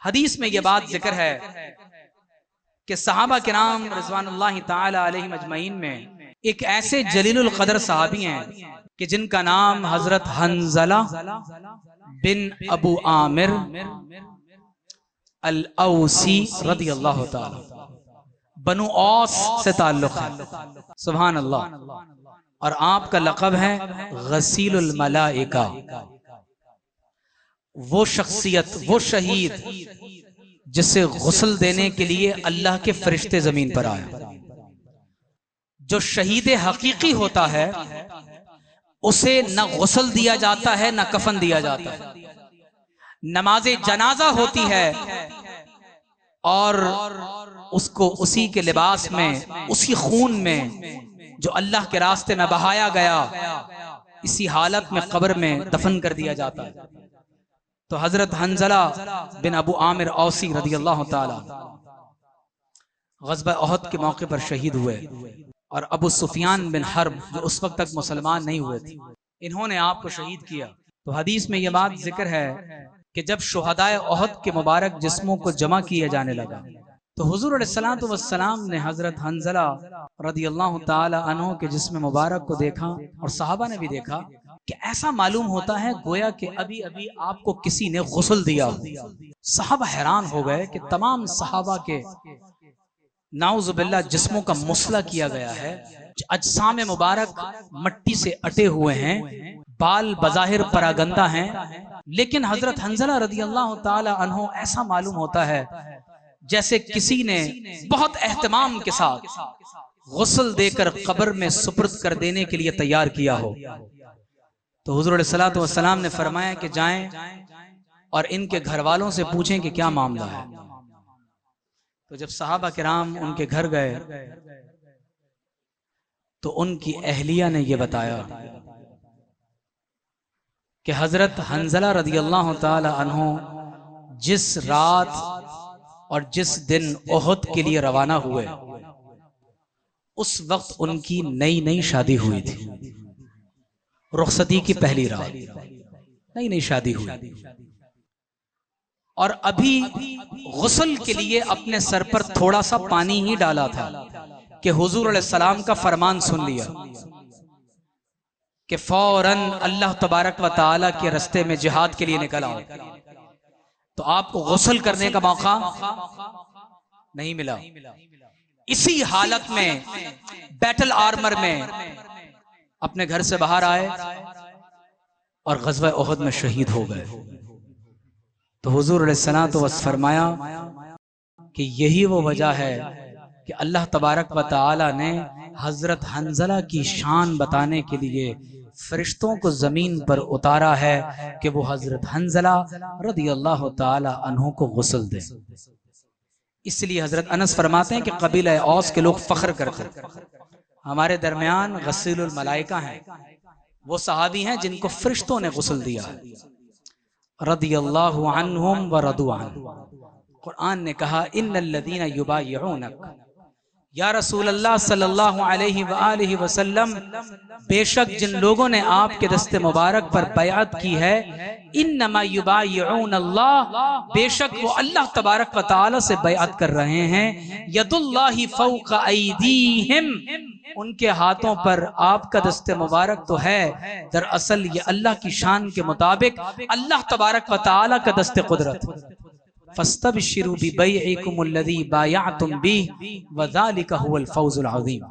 حدیث میں یہ بات ذکر ہے کہ صحابہ کرام رضوان اللہ تعالی علیہم اجمعین میں ایک ایسے جلیل القدر صحابی ہیں کہ جن کا نام حضرت حنظلہ بن ابو عامر الاوسی رضی اللہ تعالی بنو اوس سے تعلق ہے. سبحان اللہ. اور آپ کا لقب ہے غسیل الملائکہ. وہ شخصیت، وہ شہید جسے غسل دینے کے لیے اللہ کے فرشتے زمین پر آئے. جو شہید حقیقی ہوتا ہے اسے نہ غسل دیا جاتا ہے نہ کفن دیا جاتا ہے. نماز جنازہ ہوتی ہے اور اس کو اسی کے لباس میں، اسی خون میں جو اللہ کے راستے میں بہایا گیا، اسی حالت میں قبر میں دفن کر دیا جاتا ہے. تو حضرت حنظلہ بن ابو عامر اوسی رضی اللہ تعالی غزوہ احد کے موقع پر شہید ہوئے، اور ابو سفیان بن حرب جو اس وقت تک مسلمان نہیں ہوئے تھے، انہوں نے آپ کو شہید کیا. تو حدیث میں یہ بات ذکر ہے کہ جب شہدائے احد کے مبارک جسموں کو جمع کیا جانے لگا تو حضور علیہ الصلوۃ والسلام نے حضرت حنظلہ رضی اللہ تعالی عنہ کے جسم مبارک کو دیکھا، اور صحابہ نے بھی دیکھا کہ ایسا معلوم ہوتا ہے گویا کہ ابھی ابھی آپ کو کسی نے غسل دیا. صحابہ حیران ہو گئے کہ تمام صحابہ کے نعوذ باللہ جسموں کا مسلح کیا گیا ہے، اجسام مبارک مٹی سے اٹے ہوئے ہیں، بال بظاہر پراگندہ ہیں، لیکن حضرت حنظلہ رضی اللہ تعالی عنہ ایسا معلوم ہوتا ہے جیسے کسی نے بہت اہتمام کے ساتھ غسل دے کر قبر میں سپرد کر دینے کے لیے تیار کیا ہو. تو حضور علیہ الصلوۃ والسلام نے فرمایا کہ جائیں اور ان کے گھر والوں سے پوچھیں کہ کیا معاملہ ہے. تو جب صحابہ کرام ان کے گھر گئے تو ان کی اہلیہ نے یہ بتایا کہ حضرت حنظلہ رضی اللہ تعالی عنہ جس رات اور جس دن احد کے لیے روانہ ہوئے اس وقت ان کی نئی شادی ہوئی تھی. رخصتی کی پہلی رات نئی شادی ہوئی، اور ابھی غسل کے لیے اپنے سر پر تھوڑا سا پانی ہی ڈالا تھا کہ حضور علیہ السلام کا فرمان سن لیا کہ فوراً اللہ تبارک و تعالی کے راستے میں جہاد کے لیے نکل آؤ. تو آپ کو غسل کرنے کا موقع نہیں ملا. اسی حالت میں بیٹل آرمر میں اپنے گھر سے باہر آئے اور غزوہ احد میں شہید ہو گئے. تو حضور علیہ الصلوۃ والسلام فرمایا کہ یہی وہ وجہ ہے کہ اللہ تبارک و تعالی نے حضرت حنظلہ کی شان بتانے کے لیے فرشتوں کو زمین پر اتارا ہے کہ وہ حضرت حنظلہ رضی اللہ تعالی عنہ کو غسل دے. اس لیے حضرت انس فرماتے ہیں کہ قبیلہ اوس کے لوگ فخر کرتے ہمارے درمیان غسیل الملائکہ ہیں، وہ صحابی ہیں جن کو فرشتوں نے غسل دیا ہے. رضی اللہ عنہم ورضوا عنہ. قرآن نے کہا ان الذین یبایعونک، یا رسول اللہ صلی اللہ علیہ وآلہ وسلم بے شک جن لوگوں نے آپ کے دست مبارک پر بیعت کی ہے، انما یبایعون اللہ، بے شک وہ اللہ تبارک و تعالی سے بیعت کر رہے ہیں. ید اللہ فوق ایدیہم، ان کے ہاتھوں پر آپ کا دست مبارک تو ہے، دراصل یہ اللہ کی شان کے مطابق اللہ تبارک و تعالی کا دست قدرت. فاستبشروا ببیعکم الذی بایعتم بہ وذالک هو الفوز العظیم.